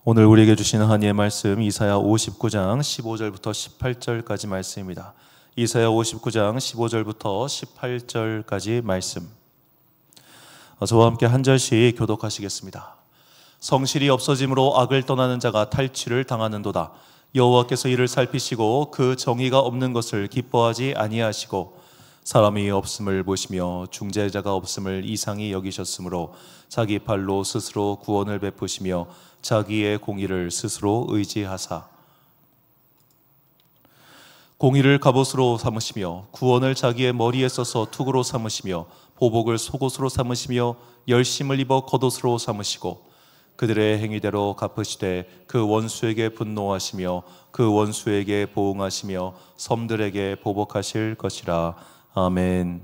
오늘 우리에게 주시는 하나님의 말씀 이사야 59장 15절부터 18절까지 말씀입니다. 이사야 59장 15절부터 18절까지 말씀. 저와 함께 한 절씩 교독하시겠습니다. 성실이 없어짐으로 악을 떠나는 자가 탈취를 당하는도다. 여호와께서 이를 살피시고 그 정의가 없는 것을 기뻐하지 아니하시고 사람이 없음을 보시며 중재자가 없음을 이상히 여기셨으므로 자기 팔로 스스로 구원을 베푸시며 자기의 공의를 스스로 의지하사 공의를 갑옷으로 삼으시며 구원을 자기의 머리에 써서 투구로 삼으시며 보복을 속옷으로 삼으시며 열심을 입어 겉옷으로 삼으시고 그들의 행위대로 갚으시되 그 원수에게 분노하시며 그 원수에게 보응하시며 섬들에게 보복하실 것이라. 아멘.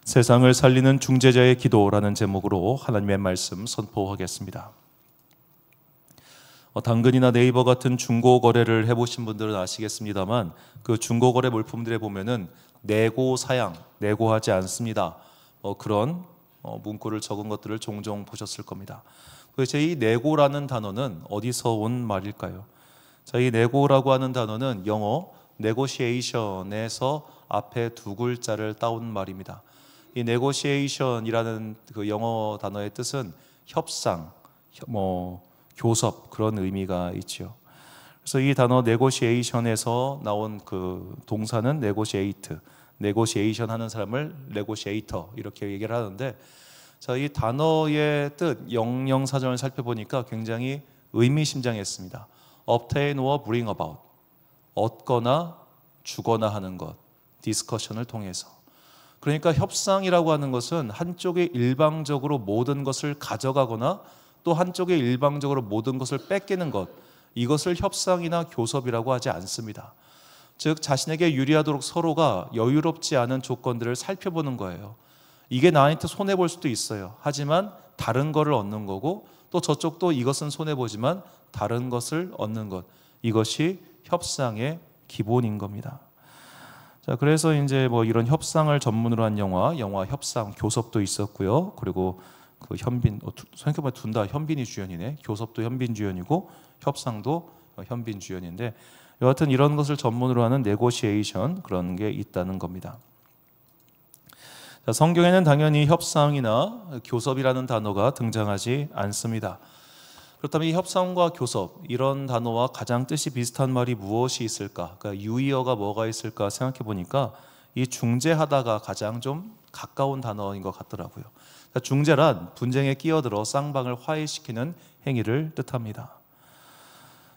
세상을 살리는 중재자의 기도라는 제목으로 하나님의 말씀 선포하겠습니다. 당근이나 네이버 같은 중고 거래를 해보신 분들은 아시겠습니다만 그 중고 거래 물품들에 보면은 내고 사양, 내고하지 않습니다. 그런 문구를 적은 것들을 종종 보셨을 겁니다. 도대체 이 내고라는 단어는 어디서 온 말일까요? 자, 이 내고라고 하는 단어는 영어 negotiation에서 앞에 두 글자를 따온 말입니다. 이 negotiation이라는 그 영어 단어의 뜻은 협상, 교섭, 그런 의미가 있죠. 그래서 이 단어 negotiation에서 나온 그 동사는 negotiate, negotiation 하는 사람을 negotiator 이렇게 얘기를 하는데, 자, 이 단어의 뜻 영영사전을 살펴보니까 굉장히 의미심장했습니다. obtain or bring about, 얻거나 주거나 하는 것, 디스커션을 통해서. 그러니까 협상이라고 하는 것은 한쪽이 일방적으로 모든 것을 가져가거나 또 한쪽에 일방적으로 모든 것을 뺏기는 것, 이것을 협상이나 교섭이라고 하지 않습니다. 즉 자신에게 유리하도록 서로가 여유롭지 않은 조건들을 살펴보는 거예요. 이게 나한테 손해볼 수도 있어요. 하지만 다른 거를 얻는 거고 또 저쪽도 이것은 손해보지만 다른 것을 얻는 것, 이것이 협상의 기본인 겁니다. 자, 그래서 이제 이런 협상을 전문으로 한 영화 협상, 교섭도 있었고요. 그리고 그 현빈, 생각해보면 둘 다 현빈이 주연이네. 교섭도 현빈 주연이고 협상도 현빈 주연인데, 여하튼 이런 것을 전문으로 하는 네고시에이션, 그런 게 있다는 겁니다. 자, 성경에는 당연히 협상이나 교섭이라는 단어가 등장하지 않습니다. 그렇다면 이 협상과 교섭, 이런 단어와 가장 뜻이 비슷한 말이 무엇이 있을까? 그러니까 유의어가 뭐가 있을까 생각해 보니까 이 중재하다가 가장 좀 가까운 단어인 것 같더라고요. 그러니까 중재란 분쟁에 끼어들어 쌍방을 화해시키는 행위를 뜻합니다.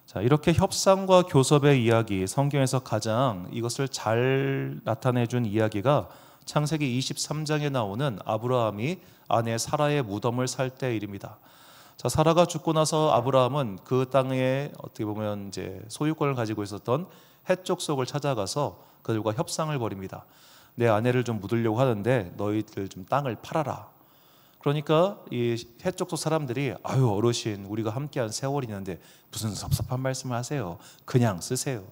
자, 이렇게 협상과 교섭의 이야기, 성경에서 가장 이것을 잘 나타내준 이야기가 창세기 23장에 나오는 아브라함이 아내 사라의 무덤을 살 때 일입니다. 자, 사라가 죽고 나서 아브라함은 그 땅에 어떻게 보면 이제 소유권을 가지고 있었던 헷 족속을 찾아가서 그들과 협상을 벌입니다. 내 아내를 좀 묻으려고 하는데 너희들 좀 땅을 팔아라. 그러니까 이 헷 족속 사람들이 아유 어르신, 우리가 함께한 세월이 있는데 무슨 섭섭한 말씀을 하세요. 그냥 쓰세요.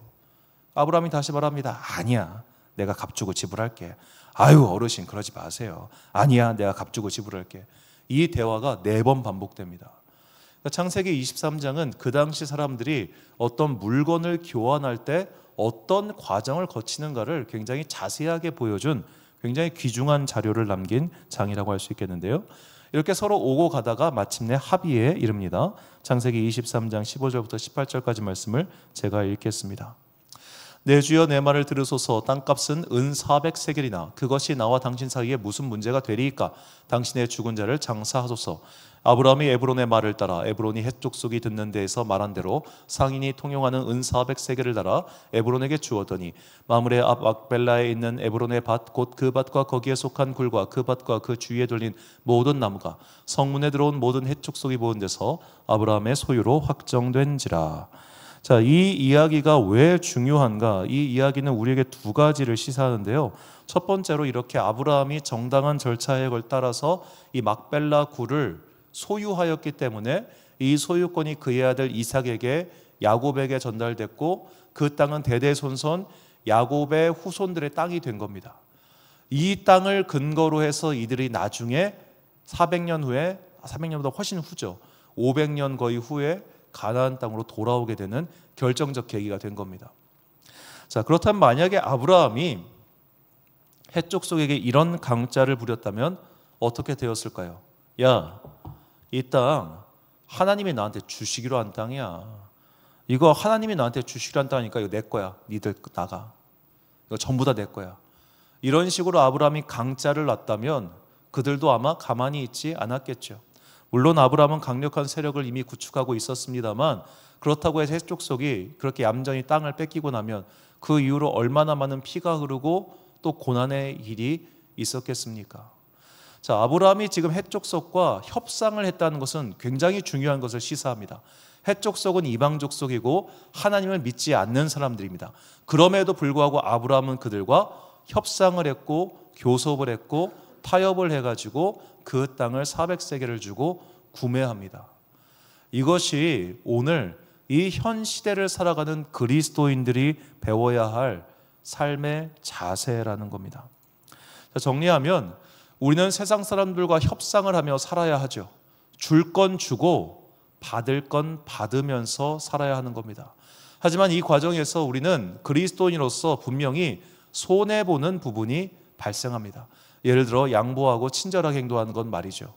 아브라함이 다시 말합니다. 아니야, 내가 값주고 지불할게. 아유 어르신, 그러지 마세요. 아니야, 내가 값주고 지불할게. 이 대화가 4번 반복됩니다. 창세기 23장은 그 당시 사람들이 어떤 물건을 교환할 때 어떤 과정을 거치는가를 굉장히 자세하게 보여준 굉장히 귀중한 자료를 남긴 장이라고 할 수 있겠는데요. 이렇게 서로 오고 가다가 마침내 합의에 이릅니다. 창세기 23장 15절부터 18절까지 말씀을 제가 읽겠습니다. 내 주여, 내 말을 들으소서. 땅값은 은 400세겔이나 그것이 나와 당신 사이에 무슨 문제가 되리이까? 당신의 죽은 자를 장사하소서. 아브라함이 에브론의 말을 따라 에브론이 헷 족속이 듣는 데에서 말한 대로 상인이 통용하는 은 400세겔을 달아 에브론에게 주었더니 마므레 앞 막벨라에 있는 에브론의 밭, 곧 그 밭과 거기에 속한 굴과 그 밭과 그 주위에 돌린 모든 나무가 성문에 들어온 모든 헷 족속이 보은 데서 아브라함의 소유로 확정된지라. 자, 이 이야기가 왜 중요한가? 이 이야기는 우리에게 두 가지를 시사하는데요. 첫 번째로 이렇게 아브라함이 정당한 절차에 따라서 이 막벨라 굴을 소유하였기 때문에 이 소유권이 그의 아들 이삭에게, 야곱에게 전달됐고 그 땅은 대대손손 야곱의 후손들의 땅이 된 겁니다. 이 땅을 근거로 해서 이들이 나중에 400년 후에, 400년보다 훨씬 후죠, 500년 거의 후에 가나안 땅으로 돌아오게 되는 결정적 계기가 된 겁니다. 자, 그렇다면 만약에 아브라함이 해쪽 속에게 이런 강짜를 부렸다면 어떻게 되었을까요? 야, 이 땅 하나님이 나한테 주시기로 한 땅이야. 이거 하나님이 나한테 주시기로 한 땅이니까 이거 내 거야. 니들 나가. 이거 전부 다 내 거야. 이런 식으로 아브라함이 강짜를 놨다면 그들도 아마 가만히 있지 않았겠죠. 물론 아브라함은 강력한 세력을 이미 구축하고 있었습니다만 그렇다고 해서 해쪽 속이 그렇게 얌전히 땅을 뺏기고 나면 그 이후로 얼마나 많은 피가 흐르고 또 고난의 일이 있었겠습니까? 자, 아브라함이 지금 해족속과 협상을 했다는 것은 굉장히 중요한 것을 시사합니다. 해족속은 이방 족속이고 하나님을 믿지 않는 사람들입니다. 그럼에도 불구하고 아브라함은 그들과 협상을 했고 교섭을 했고 타협을 해가지고 그 땅을 400세겔을 주고 구매합니다. 이것이 오늘 이 현 시대를 살아가는 그리스도인들이 배워야 할 삶의 자세라는 겁니다. 자, 정리하면 우리는 세상 사람들과 협상을 하며 살아야 하죠. 줄 건 주고 받을 건 받으면서 살아야 하는 겁니다. 하지만 이 과정에서 우리는 그리스도인으로서 분명히 손해보는 부분이 발생합니다. 예를 들어 양보하고 친절하게 행동하는 건 말이죠.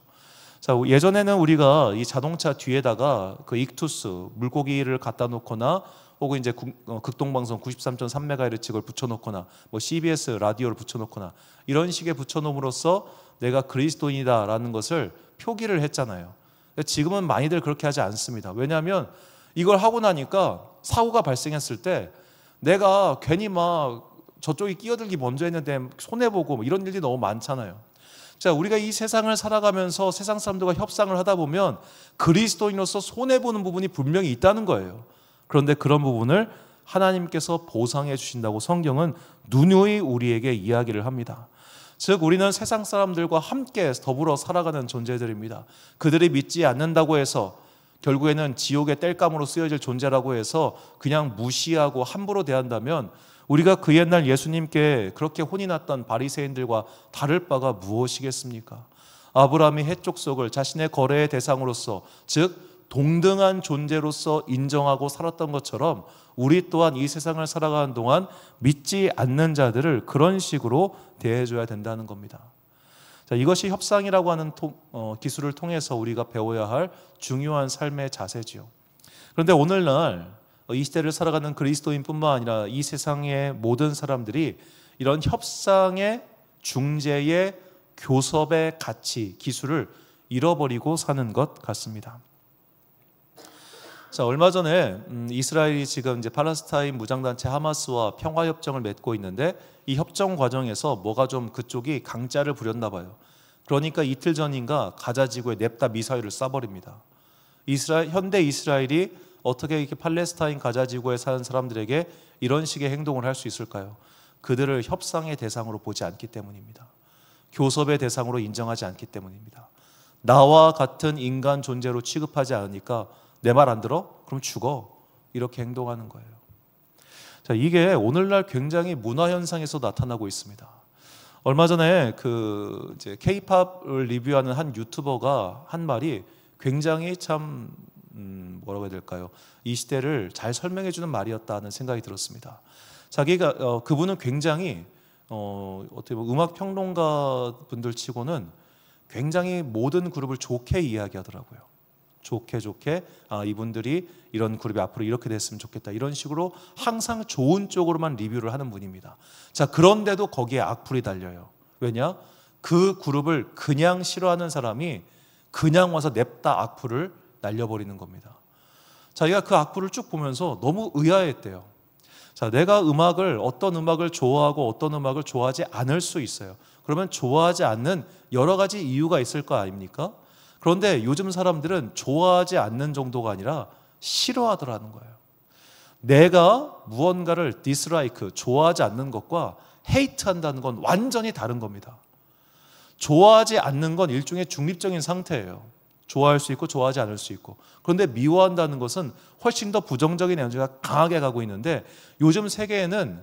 자, 예전에는 우리가 이 자동차 뒤에다가 그 익투스 물고기를 갖다 놓거나 혹은 이제 극동방송 93.3MHz를 붙여놓거나 뭐 CBS 라디오를 붙여놓거나 이런 식의 붙여놓음으로써 내가 그리스도인이다라는 것을 표기를 했잖아요. 지금은 많이들 그렇게 하지 않습니다. 왜냐하면 이걸 하고 나니까 사고가 발생했을 때 내가 괜히 막 저쪽이 끼어들기 먼저 했는데 손해보고 뭐 이런 일이 너무 많잖아요. 자, 우리가 이 세상을 살아가면서 세상 사람들과 협상을 하다 보면 그리스도인으로서 손해보는 부분이 분명히 있다는 거예요. 그런데 그런 부분을 하나님께서 보상해 주신다고 성경은 누누이 우리에게 이야기를 합니다. 즉 우리는 세상 사람들과 함께 더불어 살아가는 존재들입니다. 그들이 믿지 않는다고 해서 결국에는 지옥의 땔감으로 쓰여질 존재라고 해서 그냥 무시하고 함부로 대한다면 우리가 그 옛날 예수님께 그렇게 혼이 났던 바리새인들과 다를 바가 무엇이겠습니까? 아브라함이 해족속을 자신의 거래의 대상으로서 즉 동등한 존재로서 인정하고 살았던 것처럼 우리 또한 이 세상을 살아가는 동안 믿지 않는 자들을 그런 식으로 대해줘야 된다는 겁니다. 자, 이것이 협상이라고 하는 기술을 통해서 우리가 배워야 할 중요한 삶의 자세지요. 그런데 오늘날 이 시대를 살아가는 그리스도인뿐만 아니라 이 세상의 모든 사람들이 이런 협상의 중재의 교섭의 가치, 기술을 잃어버리고 사는 것 같습니다. 자, 얼마 전에 이스라엘이 지금 이제 팔레스타인 무장단체 하마스와 평화협정을 맺고 있는데 이 협정 과정에서 뭐가 좀 그쪽이 강짜를 부렸나 봐요. 그러니까 이틀 전인가 가자 지구에 냅다 미사일을 쏴버립니다. 현대 이스라엘이 어떻게 이렇게 팔레스타인 가자 지구에 사는 사람들에게 이런 식의 행동을 할 수 있을까요? 그들을 협상의 대상으로 보지 않기 때문입니다. 교섭의 대상으로 인정하지 않기 때문입니다. 나와 같은 인간 존재로 취급하지 않으니까 내 말 안 들어? 그럼 죽어. 이렇게 행동하는 거예요. 자, 이게 오늘날 굉장히 문화 현상에서 나타나고 있습니다. 얼마 전에 그 이제 K-팝을 리뷰하는 한 유튜버가 한 말이 굉장히 참 뭐라고 해야 될까요? 이 시대를 잘 설명해 주는 말이었다는 생각이 들었습니다. 자기가 그분은 굉장히 어떻게 보면 음악 평론가 분들 치고는 굉장히 모든 그룹을 좋게 이야기하더라고요. 좋게 이분들이 이런 그룹이 앞으로 이렇게 됐으면 좋겠다 이런 식으로 항상 좋은 쪽으로만 리뷰를 하는 분입니다. 자, 그런데도 거기에 악플이 달려요. 왜냐? 그 그룹을 그냥 싫어하는 사람이 그냥 와서 냅다 악플을 날려버리는 겁니다. 자기가 그 악플을 쭉 보면서 너무 의아했대요. 자, 내가 어떤 음악을 좋아하고 어떤 음악을 좋아하지 않을 수 있어요. 그러면 좋아하지 않는 여러 가지 이유가 있을 거 아닙니까? 그런데 요즘 사람들은 좋아하지 않는 정도가 아니라 싫어하더라는 거예요. 내가 무언가를 디스라이크, 좋아하지 않는 것과 헤이트한다는 건 완전히 다른 겁니다. 좋아하지 않는 건 일종의 중립적인 상태예요. 좋아할 수 있고 좋아하지 않을 수 있고. 그런데 미워한다는 것은 훨씬 더 부정적인 에너지가 강하게 가고 있는데 요즘 세계에는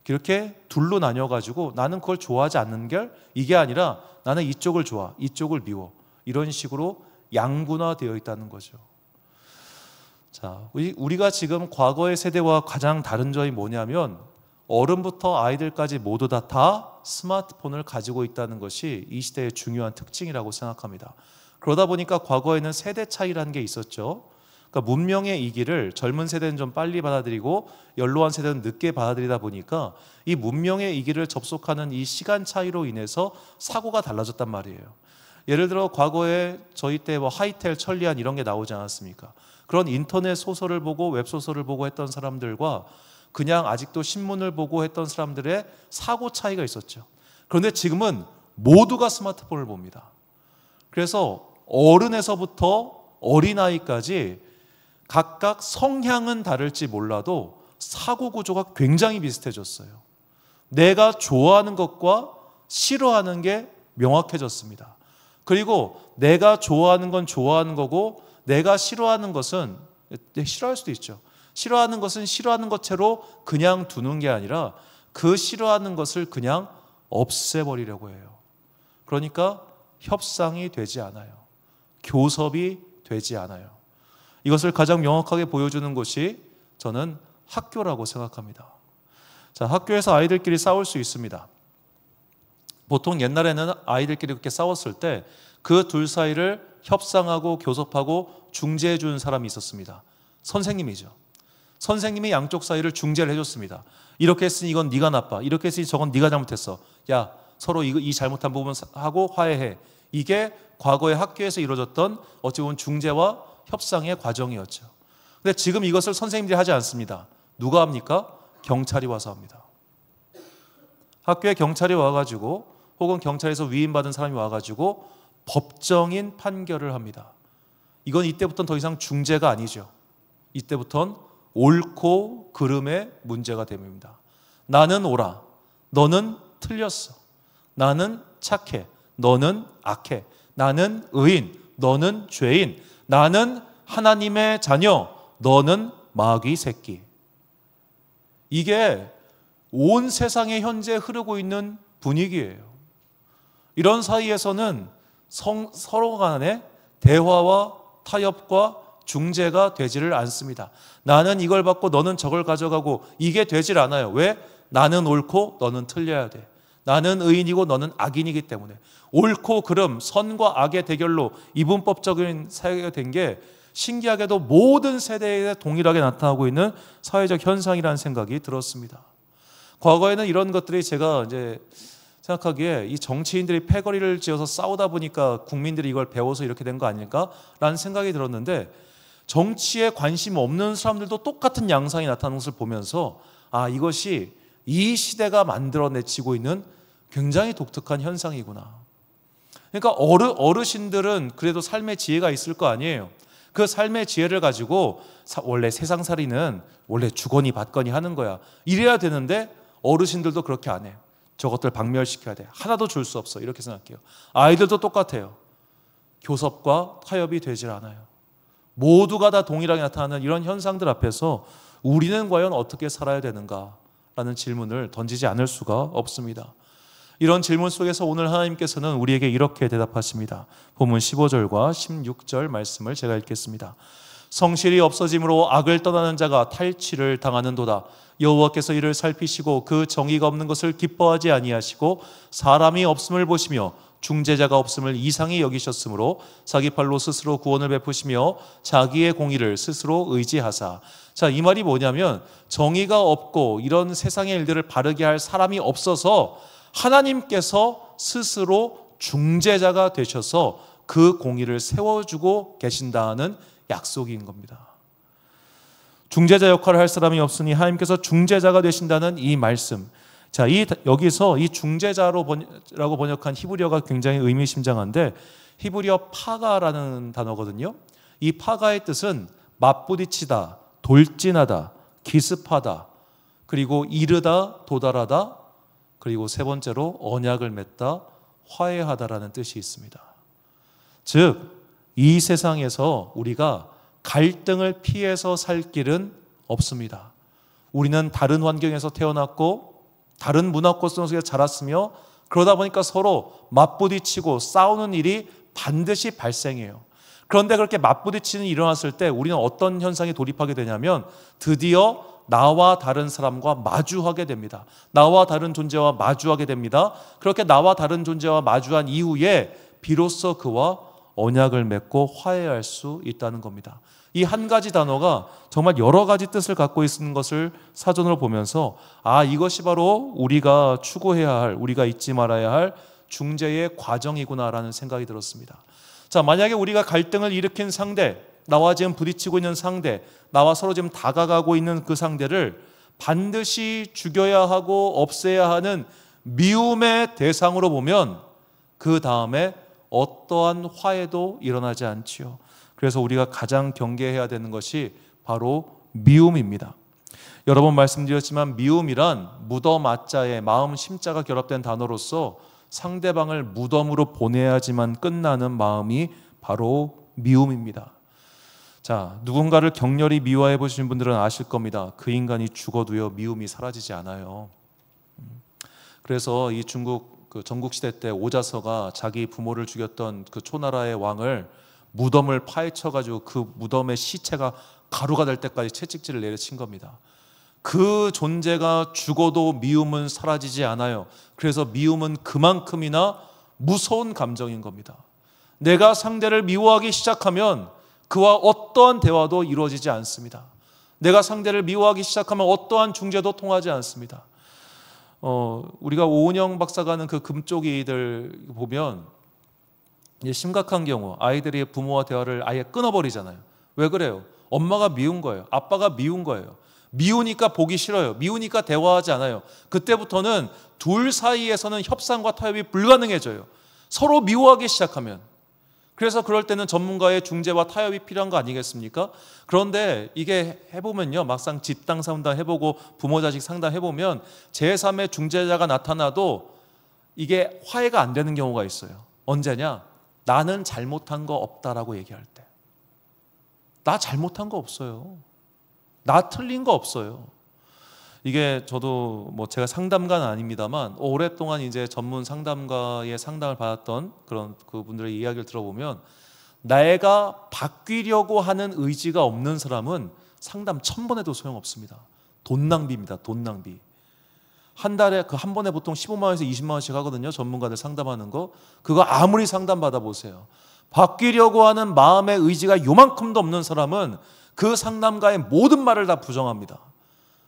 이렇게 둘로 나뉘어가지고 나는 그걸 좋아하지 않는 게 이게 아니라 나는 이쪽을 좋아, 이쪽을 미워. 이런 식으로 양분화되어 있다는 거죠. 자, 우리가 지금 과거의 세대와 가장 다른 점이 뭐냐면 어른부터 아이들까지 모두 다 스마트폰을 가지고 있다는 것이 이 시대의 중요한 특징이라고 생각합니다. 그러다 보니까 과거에는 세대 차이라는 게 있었죠. 그러니까 문명의 이기를 젊은 세대는 좀 빨리 받아들이고 연로한 세대는 늦게 받아들이다 보니까 이 문명의 이기를 접속하는 이 시간 차이로 인해서 사고가 달라졌단 말이에요. 예를 들어 과거에 저희 때 뭐 하이텔, 천리안 이런 게 나오지 않았습니까? 그런 인터넷 소설을 보고 웹소설을 보고 했던 사람들과 그냥 아직도 신문을 보고 했던 사람들의 사고 차이가 있었죠. 그런데 지금은 모두가 스마트폰을 봅니다. 그래서 어른에서부터 어린아이까지 각각 성향은 다를지 몰라도 사고 구조가 굉장히 비슷해졌어요. 내가 좋아하는 것과 싫어하는 게 명확해졌습니다. 그리고 내가 좋아하는 건 좋아하는 거고 내가 싫어하는 것은 싫어할 수도 있죠. 싫어하는 것은 싫어하는 것처럼 그냥 두는 게 아니라 그 싫어하는 것을 그냥 없애버리려고 해요. 그러니까 협상이 되지 않아요. 교섭이 되지 않아요. 이것을 가장 명확하게 보여주는 것이 저는 학교라고 생각합니다. 자, 학교에서 아이들끼리 싸울 수 있습니다. 보통 옛날에는 아이들끼리 그렇게 싸웠을 때 그 둘 사이를 협상하고 교섭하고 중재해 주는 사람이 있었습니다. 선생님이죠. 선생님이 양쪽 사이를 중재를 해줬습니다. 이렇게 했으니 이건 네가 나빠. 이렇게 했으니 저건 네가 잘못했어. 야, 서로 이 잘못한 부분 하고 화해해. 이게 과거의 학교에서 이루어졌던 어찌 보면 중재와 협상의 과정이었죠. 근데 지금 이것을 선생님들이 하지 않습니다. 누가 합니까? 경찰이 와서 합니다. 학교에 경찰이 와가지고 혹은 경찰에서 위임받은 사람이 와가지고 법정인 판결을 합니다. 이건 이때부터는 더 이상 중재가 아니죠. 이때부터는 옳고 그름의 문제가 됩니다. 나는 옳아. 너는 틀렸어. 나는 착해. 너는 악해. 나는 의인. 너는 죄인. 나는 하나님의 자녀. 너는 마귀 새끼. 이게 온 세상에 현재 흐르고 있는 분위기예요. 이런 사이에서는 서로 간에 대화와 타협과 중재가 되지를 않습니다. 나는 이걸 받고 너는 저걸 가져가고 이게 되질 않아요. 왜? 나는 옳고 너는 틀려야 돼. 나는 의인이고 너는 악인이기 때문에. 옳고 그름, 선과 악의 대결로 이분법적인 사회가 된 게 신기하게도 모든 세대에 동일하게 나타나고 있는 사회적 현상이라는 생각이 들었습니다. 과거에는 이런 것들이 제가 이제 생각하기에 이 정치인들이 패거리를 지어서 싸우다 보니까 국민들이 이걸 배워서 이렇게 된 거 아닐까라는 생각이 들었는데 정치에 관심 없는 사람들도 똑같은 양상이 나타나는 것을 보면서 아, 이것이 이 시대가 만들어내치고 있는 굉장히 독특한 현상이구나. 그러니까 어르신들은 그래도 삶의 지혜가 있을 거 아니에요. 그 삶의 지혜를 가지고 원래 세상살이는 원래 주거니 받거니 하는 거야. 이래야 되는데 어르신들도 그렇게 안 해요. 저것들 박멸시켜야 돼. 하나도 줄 수 없어. 이렇게 생각해요. 아이들도 똑같아요. 교섭과 타협이 되질 않아요. 모두가 다 동일하게 나타나는 이런 현상들 앞에서 우리는 과연 어떻게 살아야 되는가라는 질문을 던지지 않을 수가 없습니다. 이런 질문 속에서 오늘 하나님께서는 우리에게 이렇게 대답하십니다. 본문 15절과 16절 말씀을 제가 읽겠습니다. 성실이 없어짐으로 악을 떠나는 자가 탈취를 당하는도다. 여호와께서 이를 살피시고 그 정의가 없는 것을 기뻐하지 아니하시고 사람이 없음을 보시며 중재자가 없음을 이상히 여기셨으므로 자기 팔로 스스로 구원을 베푸시며 자기의 공의를 스스로 의지하사. 자, 이 말이 뭐냐면 정의가 없고 이런 세상의 일들을 바르게 할 사람이 없어서 하나님께서 스스로 중재자가 되셔서 그 공의를 세워주고 계신다는 약속인 겁니다. 중재자 역할을 할 사람이 없으니 하나님께서 중재자가 되신다는 이 말씀. 자, 여기서 이 중재자라고 번역한 히브리어가 굉장히 의미심장한데 히브리어 파가라는 단어거든요. 이 파가의 뜻은 맞부딪히다, 돌진하다, 기습하다, 그리고 이르다, 도달하다, 그리고 세 번째로 언약을 맺다, 화해하다라는 뜻이 있습니다. 즉, 이 세상에서 우리가 갈등을 피해서 살 길은 없습니다. 우리는 다른 환경에서 태어났고 다른 문화권 속에서 자랐으며 그러다 보니까 서로 맞부딪히고 싸우는 일이 반드시 발생해요. 그런데 그렇게 맞부딪히는 일이 일어났을 때 우리는 어떤 현상에 돌입하게 되냐면 드디어 나와 다른 사람과 마주하게 됩니다. 나와 다른 존재와 마주하게 됩니다. 그렇게 나와 다른 존재와 마주한 이후에 비로소 그와 언약을 맺고 화해할 수 있다는 겁니다. 이 한 가지 단어가 정말 여러 가지 뜻을 갖고 있는 것을 사전으로 보면서 이것이 바로 우리가 추구해야 할, 우리가 잊지 말아야 할 중재의 과정이구나라는 생각이 들었습니다. 자, 만약에 우리가 갈등을 일으킨 상대, 나와 지금 부딪히고 있는 상대, 나와 서로 지금 다가가고 있는 그 상대를 반드시 죽여야 하고 없애야 하는 미움의 대상으로 보면 그 다음에 어떠한 화해도 일어나지 않지요. 그래서 우리가 가장 경계해야 되는 것이 바로 미움입니다. 여러 번 말씀드렸지만 미움이란 무덤 아자에 마음 심자가 결합된 단어로서 상대방을 무덤으로 보내야지만 끝나는 마음이 바로 미움입니다. 자, 누군가를 격렬히 미워해 보시는 분들은 아실 겁니다. 그 인간이 죽어도요 미움이 사라지지 않아요. 그래서 이 중국 전국시대 때 오자서가 자기 부모를 죽였던 그 초나라의 왕을 무덤을 파헤쳐가지고 그 무덤의 시체가 가루가 될 때까지 채찍질을 내려친 겁니다. 그 존재가 죽어도 미움은 사라지지 않아요. 그래서 미움은 그만큼이나 무서운 감정인 겁니다. 내가 상대를 미워하기 시작하면 그와 어떠한 대화도 이루어지지 않습니다. 내가 상대를 미워하기 시작하면 어떠한 중재도 통하지 않습니다. 우리가 오은영 박사가 하는 그 금쪽이들 보면 심각한 경우 아이들이 부모와 대화를 아예 끊어버리잖아요. 왜 그래요? 엄마가 미운 거예요. 아빠가 미운 거예요. 미우니까 보기 싫어요. 미우니까 대화하지 않아요. 그때부터는 둘 사이에서는 협상과 타협이 불가능해져요. 서로 미워하기 시작하면. 그래서 그럴 때는 전문가의 중재와 타협이 필요한 거 아니겠습니까? 그런데 이게 해보면요, 막상 집단 상담 해보고 부모 자식 상담 해보면 제3의 중재자가 나타나도 이게 화해가 안 되는 경우가 있어요. 언제냐? 나는 잘못한 거 없다라고 얘기할 때. 나 잘못한 거 없어요. 나 틀린 거 없어요. 이게 저도 제가 상담가는 아닙니다만 오랫동안 이제 전문 상담가의 상담을 받았던 그런 그분들의 이야기를 들어보면 내가 바뀌려고 하는 의지가 없는 사람은 상담 1000번 해도 소용없습니다. 돈 낭비입니다. 돈 낭비. 한 달에 한 번에 보통 15만 원에서 20만 원씩 하거든요. 전문가들 상담하는 거. 그거 아무리 상담 받아보세요. 바뀌려고 하는 마음의 의지가 요만큼도 없는 사람은 그 상담가의 모든 말을 다 부정합니다.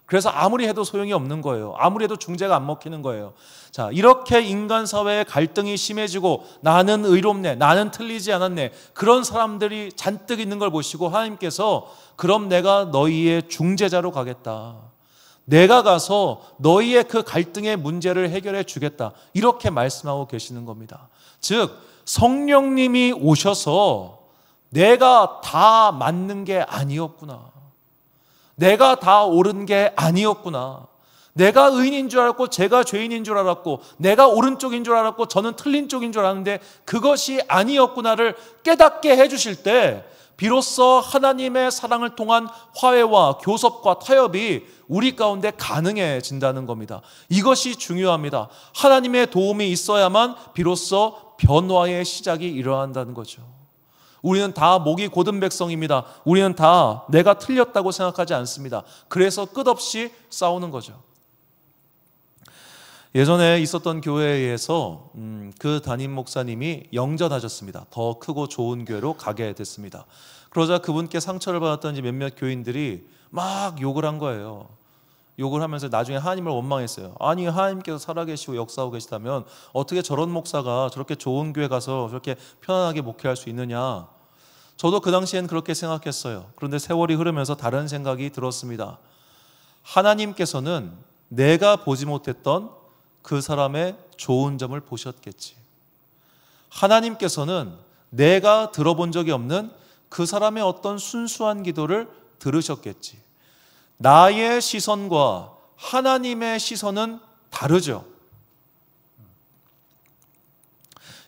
그래서 아무리 해도 소용이 없는 거예요. 아무리 해도 중재가 안 먹히는 거예요. 자, 이렇게 인간 사회의 갈등이 심해지고 나는 의롭네, 나는 틀리지 않았네, 그런 사람들이 잔뜩 있는 걸 보시고 하나님께서 그럼 내가 너희의 중재자로 가겠다. 내가 가서 너희의 그 갈등의 문제를 해결해 주겠다. 이렇게 말씀하고 계시는 겁니다. 즉 성령님이 오셔서 내가 다 맞는 게 아니었구나. 내가 다 옳은 게 아니었구나. 내가 의인인 줄 알았고 제가 죄인인 줄 알았고 내가 오른쪽인 줄 알았고 저는 틀린 쪽인 줄 알았는데 그것이 아니었구나를 깨닫게 해주실 때 비로소 하나님의 사랑을 통한 화해와 교섭과 타협이 우리 가운데 가능해진다는 겁니다. 이것이 중요합니다. 하나님의 도움이 있어야만 비로소 변화의 시작이 일어난다는 거죠. 우리는 다 목이 곧은 백성입니다. 우리는 다 내가 틀렸다고 생각하지 않습니다. 그래서 끝없이 싸우는 거죠. 예전에 있었던 교회에서 그 담임 목사님이 영전하셨습니다. 더 크고 좋은 교회로 가게 됐습니다. 그러자 그분께 상처를 받았던 몇몇 교인들이 막 욕을 한 거예요. 욕을 하면서 나중에 하나님을 원망했어요. 아니 하나님께서 살아계시고 역사하고 계시다면 어떻게 저런 목사가 저렇게 좋은 교회 가서 저렇게 편안하게 목회할 수 있느냐. 저도 그 당시엔 그렇게 생각했어요. 그런데 세월이 흐르면서 다른 생각이 들었습니다. 하나님께서는 내가 보지 못했던 그 사람의 좋은 점을 보셨겠지. 하나님께서는 내가 들어본 적이 없는 그 사람의 어떤 순수한 기도를 들으셨겠지. 나의 시선과 하나님의 시선은 다르죠.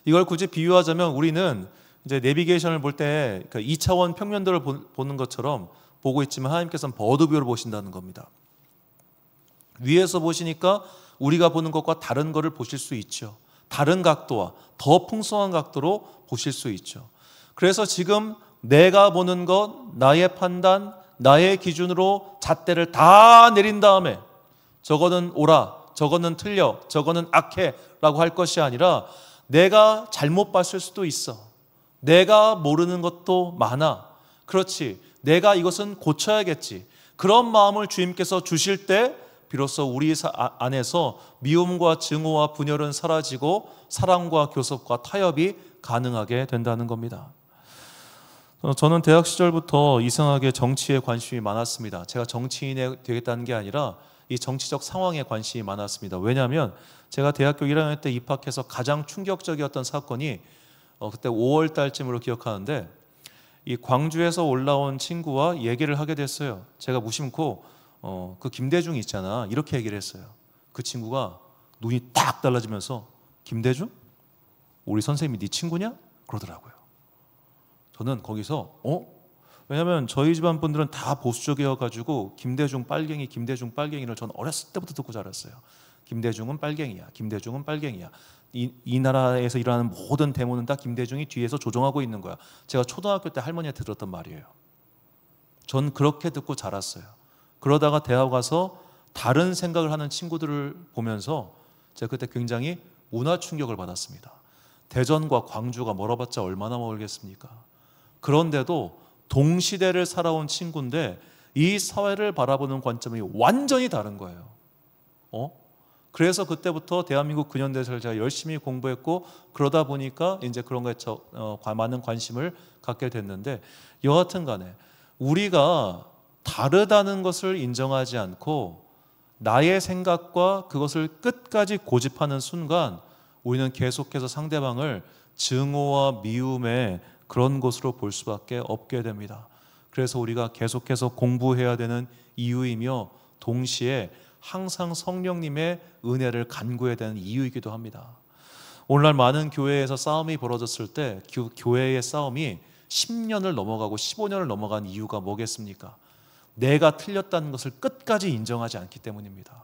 이걸 굳이 비유하자면 우리는 이제 내비게이션을 볼 때 2차원 평면도를 보는 것처럼 보고 있지만 하나님께서는 버드뷰를 보신다는 겁니다. 위에서 보시니까 우리가 보는 것과 다른 것을 보실 수 있죠. 다른 각도와 더 풍성한 각도로 보실 수 있죠. 그래서 지금 내가 보는 것, 나의 판단, 나의 기준으로 잣대를 다 내린 다음에 저거는 옳아, 저거는 틀려, 저거는 악해 라고 할 것이 아니라 내가 잘못 봤을 수도 있어. 내가 모르는 것도 많아. 그렇지. 내가 이것은 고쳐야겠지. 그런 마음을 주님께서 주실 때 비로소 우리 안에서 미움과 증오와 분열은 사라지고 사랑과 교섭과 타협이 가능하게 된다는 겁니다. 저는 대학 시절부터 이상하게 정치에 관심이 많았습니다. 제가 정치인이 되겠다는 게 아니라 이 정치적 상황에 관심이 많았습니다. 왜냐하면 제가 대학교 1학년 때 입학해서 가장 충격적이었던 사건이 그때 5월 달쯤으로 기억하는데 이 광주에서 올라온 친구와 얘기를 하게 됐어요. 제가 무심코 그 김대중 있잖아 이렇게 얘기를 했어요. 그 친구가 눈이 딱 달라지면서 김대중? 우리 선생님이 네 친구냐? 그러더라고요. 저는 거기서 왜냐하면 저희 집안 분들은 다 보수적이어가지고 김대중 빨갱이를 저는 어렸을 때부터 듣고 자랐어요. 김대중은 빨갱이야. 김대중은 빨갱이야. 이 나라에서 일어나는 모든 데모는 다 김대중이 뒤에서 조종하고 있는 거야. 제가 초등학교 때 할머니한테 들었던 말이에요. 전 그렇게 듣고 자랐어요. 그러다가 대학 가서 다른 생각을 하는 친구들을 보면서 제가 그때 굉장히 문화 충격을 받았습니다. 대전과 광주가 멀어봤자 얼마나 멀겠습니까? 그런데도 동시대를 살아온 친구인데 이 사회를 바라보는 관점이 완전히 다른 거예요. 그래서 그때부터 대한민국 근현대사를 제가 열심히 공부했고 그러다 보니까 이제 그런 거에 많은 관심을 갖게 됐는데 여하튼 간에 우리가 다르다는 것을 인정하지 않고 나의 생각과 그것을 끝까지 고집하는 순간 우리는 계속해서 상대방을 증오와 미움의 그런 것으로 볼 수밖에 없게 됩니다. 그래서 우리가 계속해서 공부해야 되는 이유이며 동시에 항상 성령님의 은혜를 간구해야 되는 이유이기도 합니다. 오늘날 많은 교회에서 싸움이 벌어졌을 때 교회의 싸움이 10년을 넘어가고 15년을 넘어간 이유가 뭐겠습니까? 내가 틀렸다는 것을 끝까지 인정하지 않기 때문입니다.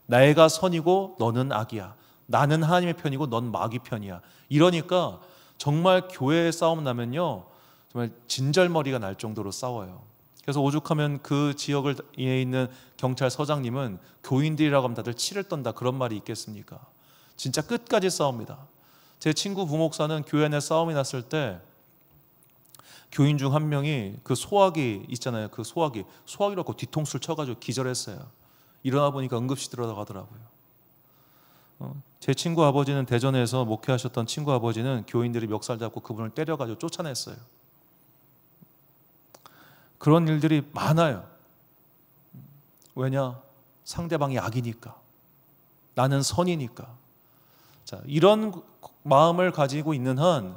내가 선이고 너는 악이야. 나는 하나님의 편이고 넌 마귀 편이야. 이러니까 정말 교회에 싸움 나면요 정말 진절머리가 날 정도로 싸워요. 그래서 오죽하면 그 지역에 있는 경찰서장님은 교인들이라고 하면 다들 치를 떤다 그런 말이 있겠습니까? 진짜 끝까지 싸웁니다. 제 친구 부목사는 교회 내 싸움이 났을 때 교인 중 한 명이 그 소화기 있잖아요. 그 소화기로 뒤통수를 쳐가지고 기절했어요. 일어나 보니까 응급실 들어가더라고요. 제 친구 아버지는 대전에서 목회하셨던 친구 아버지는 교인들이 멱살 잡고 그분을 때려가지고 쫓아냈어요. 그런 일들이 많아요. 왜냐? 상대방이 악이니까. 나는 선이니까. 자, 이런 마음을 가지고 있는 한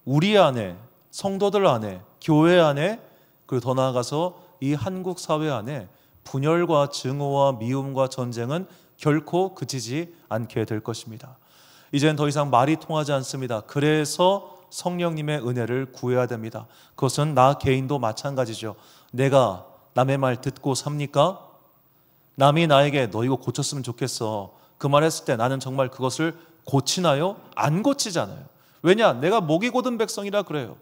우리 안에, 성도들 안에, 교회 안에, 그리고 더 나아가서 이 한국 사회 안에 분열과 증오와 미움과 전쟁은 결코 그치지 않게 될 것입니다. 이제는 더 이상 말이 통하지 않습니다. 그래서 성령님의 은혜를 구해야 됩니다. 그것은 나 개인도 마찬가지죠. 내가 남의 말 듣고 삽니까? 남이 나에게 너 이거 고쳤으면 좋겠어 그 말 했을 때 나는 정말 그것을 고치나요? 안 고치잖아요. 왜냐? 내가 목이 곧은 백성이라 그래요.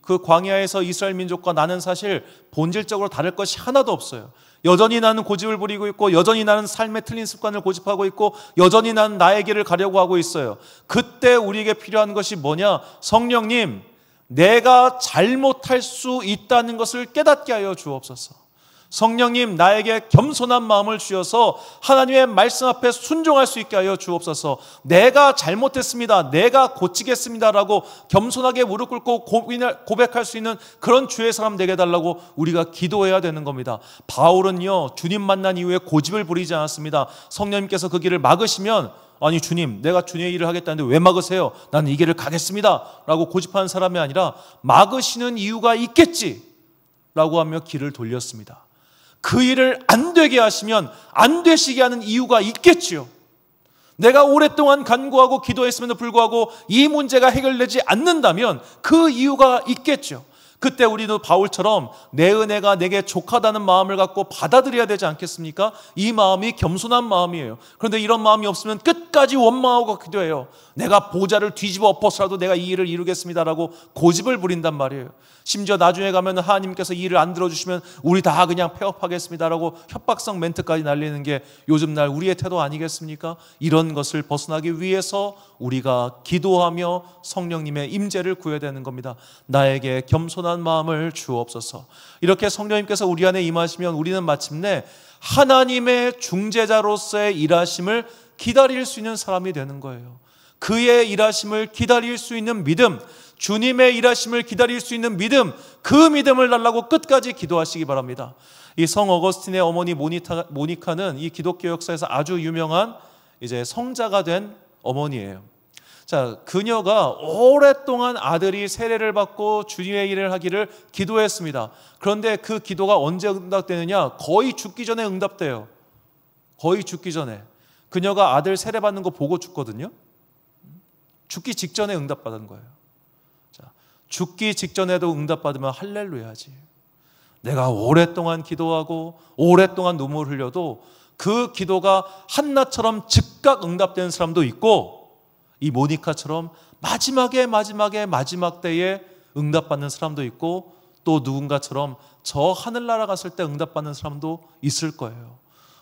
그 광야에서 이스라엘 민족과 나는 사실 본질적으로 다를 것이 하나도 없어요. 여전히 나는 고집을 부리고 있고 여전히 나는 삶의 틀린 습관을 고집하고 있고 여전히 나는 나의 길을 가려고 하고 있어요. 그때 우리에게 필요한 것이 뭐냐? 성령님, 내가 잘못할 수 있다는 것을 깨닫게 하여 주옵소서. 성령님, 나에게 겸손한 마음을 주셔서 하나님의 말씀 앞에 순종할 수 있게 하여 주옵소서. 내가 잘못했습니다, 내가 고치겠습니다라고 겸손하게 무릎 꿇고 고백할 수 있는 그런 주의 사람 되게 해달라고 우리가 기도해야 되는 겁니다. 바울은요, 주님 만난 이후에 고집을 부리지 않았습니다. 성령님께서 그 길을 막으시면 아니 주님, 내가 주님의 일을 하겠다는데 왜 막으세요? 나는 이 길을 가겠습니다 라고 고집하는 사람이 아니라 막으시는 이유가 있겠지 라고 하며 길을 돌렸습니다. 그 일을 안 되게 하시면 안 되시게 하는 이유가 있겠지요. 내가 오랫동안 간구하고 기도했음에도 불구하고 이 문제가 해결되지 않는다면 그 이유가 있겠죠. 그때 우리도 바울처럼 내 은혜가 내게 족하다는 마음을 갖고 받아들여야 되지 않겠습니까? 이 마음이 겸손한 마음이에요. 그런데 이런 마음이 없으면 끝까지 원망하고 기도해요. 내가 보좌를 뒤집어 엎어서라도 내가 이 일을 이루겠습니다라고 고집을 부린단 말이에요. 심지어 나중에 가면 하나님께서 이 일을 안 들어주시면 우리 다 그냥 폐업하겠습니다라고 협박성 멘트까지 날리는 게 요즘 날 우리의 태도 아니겠습니까? 이런 것을 벗어나기 위해서 우리가 기도하며 성령님의 임재를 구해야 되는 겁니다. 나에게 겸손한 마음을 주옵소서. 이렇게 성령님께서 우리 안에 임하시면 우리는 마침내 하나님의 중재자로서의 일하심을 기다릴 수 있는 사람이 되는 거예요. 그의 일하심을 기다릴 수 있는 믿음, 주님의 일하심을 기다릴 수 있는 믿음, 그 믿음을 달라고 끝까지 기도하시기 바랍니다. 이 성 어거스틴의 어머니 모니카는 이 기독교 역사에서 아주 유명한 이제 성자가 된 어머니예요. 자, 그녀가 오랫동안 아들이 세례를 받고 주님의 일을 하기를 기도했습니다. 그런데 그 기도가 언제 응답되느냐? 거의 죽기 전에 응답돼요. 거의 죽기 전에. 그녀가 아들 세례 받는 거 보고 죽거든요. 죽기 직전에 응답받은 거예요. 자, 죽기 직전에도 응답받으면 할렐루야지. 내가 오랫동안 기도하고 오랫동안 눈물 흘려도 그 기도가 한나처럼 즉각 응답되는 사람도 있고, 이 모니카처럼 마지막 때에 응답받는 사람도 있고, 또 누군가처럼 저 하늘나라 갔을 때 응답받는 사람도 있을 거예요.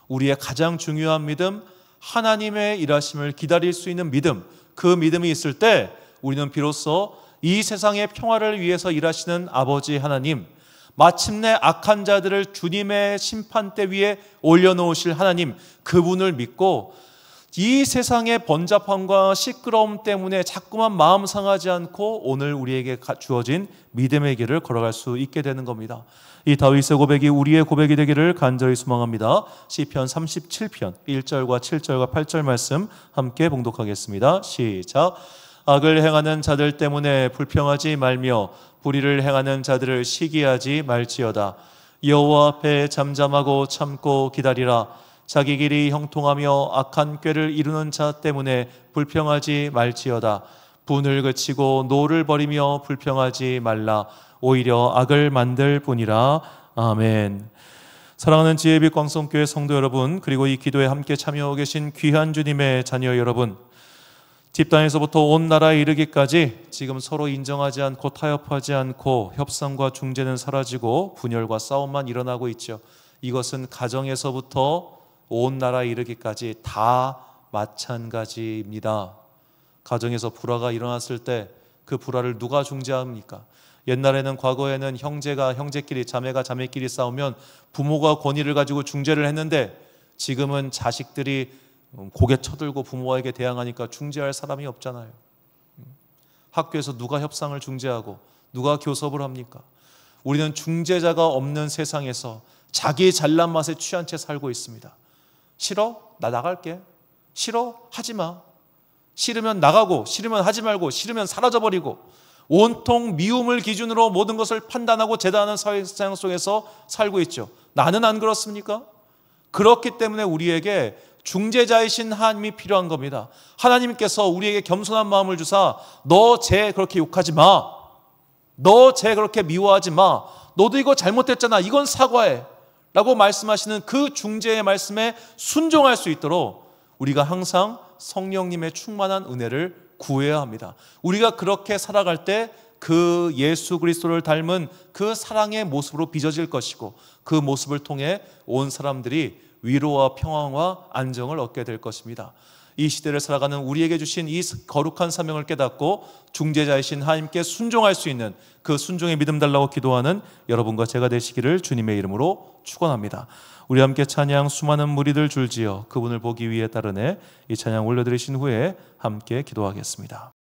우리의 가장 중요한 믿음, 하나님의 일하심을 기다릴 수 있는 믿음, 그 믿음이 있을 때 우리는 비로소 이 세상의 평화를 위해서 일하시는 아버지 하나님, 마침내 악한 자들을 주님의 심판대 위에 올려놓으실 하나님, 그분을 믿고 이 세상의 번잡함과 시끄러움 때문에 자꾸만 마음 상하지 않고 오늘 우리에게 주어진 믿음의 길을 걸어갈 수 있게 되는 겁니다. 이 다윗의 고백이 우리의 고백이 되기를 간절히 소망합니다. 시편 37편 1절과 7절과 8절 말씀 함께 봉독하겠습니다. 시작. 악을 행하는 자들 때문에 불평하지 말며 불의를 행하는 자들을 시기하지 말지어다. 여호와 앞에 잠잠하고 참고 기다리라. 자기 길이 형통하며 악한 꾀를 이루는 자 때문에 불평하지 말지어다. 분을 그치고 노를 버리며 불평하지 말라. 오히려 악을 만들 뿐이라. 아멘. 사랑하는 지혜빛 광성교회 성도 여러분, 그리고 이 기도에 함께 참여하고 계신 귀한 주님의 자녀 여러분, 집단에서부터 온 나라에 이르기까지 지금 서로 인정하지 않고 타협하지 않고 협상과 중재는 사라지고 분열과 싸움만 일어나고 있죠. 이것은 가정에서부터 온 나라에 이르기까지 다 마찬가지입니다. 가정에서 불화가 일어났을 때 그 불화를 누가 중재합니까? 옛날에는, 과거에는 형제가 형제끼리, 자매가 자매끼리 싸우면 부모가 권위를 가지고 중재를 했는데, 지금은 자식들이 고개 쳐들고 부모에게 대항하니까 중재할 사람이 없잖아요. 학교에서 누가 협상을 중재하고 누가 교섭을 합니까? 우리는 중재자가 없는 세상에서 자기 잘난 맛에 취한 채 살고 있습니다. 싫어? 나 나갈게. 싫어? 하지 마. 싫으면 나가고, 싫으면 하지 말고, 싫으면 사라져버리고, 온통 미움을 기준으로 모든 것을 판단하고 제단하는 사회상 속에서 살고 있죠. 나는 안 그렇습니까? 그렇기 때문에 우리에게 중재자이신 하나님이 필요한 겁니다. 하나님께서 우리에게 겸손한 마음을 주사, 너 쟤 그렇게 욕하지 마. 너 쟤 그렇게 미워하지 마. 너도 이거 잘못했잖아. 이건 사과해. 라고 말씀하시는 그 중재의 말씀에 순종할 수 있도록 우리가 항상 성령님의 충만한 은혜를 구해야 합니다. 우리가 그렇게 살아갈 때 그 예수 그리스도를 닮은 그 사랑의 모습으로 빚어질 것이고, 그 모습을 통해 온 사람들이 위로와 평화와 안정을 얻게 될 것입니다. 이 시대를 살아가는 우리에게 주신 이 거룩한 사명을 깨닫고 중재자이신 하나님께 순종할 수 있는 그 순종의 믿음 달라고 기도하는 여러분과 제가 되시기를 주님의 이름으로 축원합니다. 우리 함께 찬양 수많은 무리들 줄지어 그분을 보기 위해 따르네, 이 찬양 올려드리신 후에 함께 기도하겠습니다.